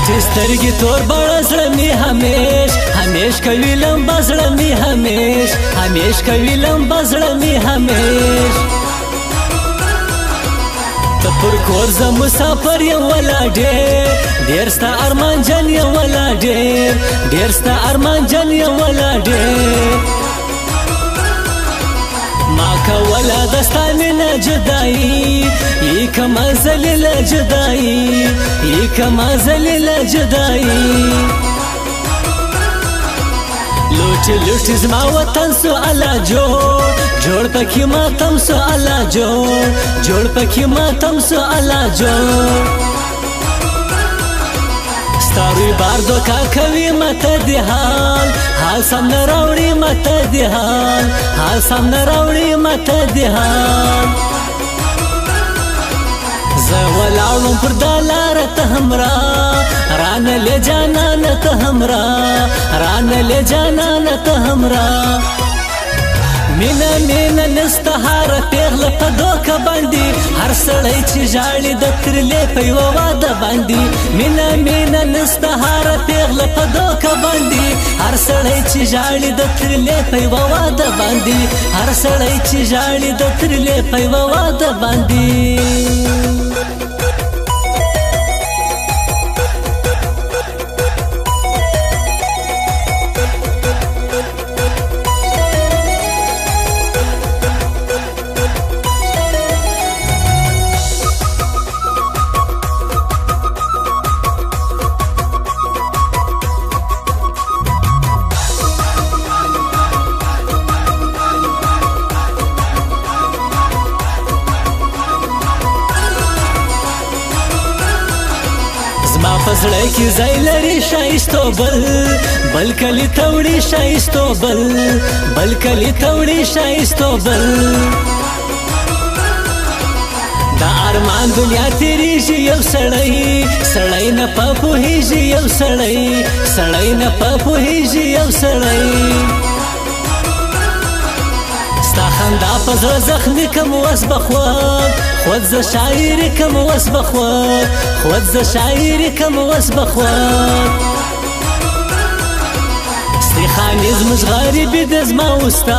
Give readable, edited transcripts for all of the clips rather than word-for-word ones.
پټ سترګې تور بړه زړه مې همیش کوي لمبه زړه مې همیش کوي لمبه زړه مې همیش ته پر کور زه مسافر یم ولا ډېر ستا ارمان جن یم ولا ډېر ستا ارمان جن یم ولا ډېر ما کوله د ستا مینه جدایي ای کما ذلیله جدایي ای کما ذلیله جدایي لوټ زما وطن سو الله جوړ پکې ماتم سو الله جوړ پکې ماتم سو الله جوړ ستاروی بار دوکا کوي مته دی حال سم نه راوړي مته دی حال سم نه راوړي مته دی حال زه ولاړم پر دا لاره ته همرا رانه له جانانه ته همرا رانه له جانانه ته همرا مینا نستهاره پیغله په دوکه باندې هر سړی چې ژاړي د ترلې په یوه واده باندې مینا نستهاره پیغله په دوکه باندې هر سړی چې ژاړي د ترلې په یوه واده باندې هر سړی چې ژاړي د ترلې په یوه واده باندې زما پزړه کې ځای لري ښایستو بل کلی توړي ښایستو بل کلی توړي ښایستو دا ارمان دنیا تیریږي یو سړی نه په پوهیږي یو سړی نه په پوهیږي یو سړی ستا خندا په زړه زخمي کم وس بخواد خود ز شاعری کم وس بخواد خود ز شاعری کم وس بخواد ستی خانی زموږ غریبي د زما وستا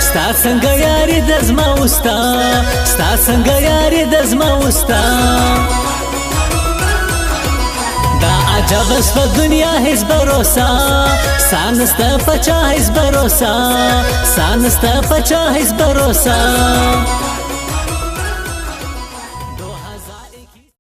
ستا څنګه یاري د زما وستا ستا څنګه یاري د زما وستا دا عجب است په دنیا هیڅ بروسا سانستا پچا هیڅ بروسا سانستا پچا هیڅ بروسا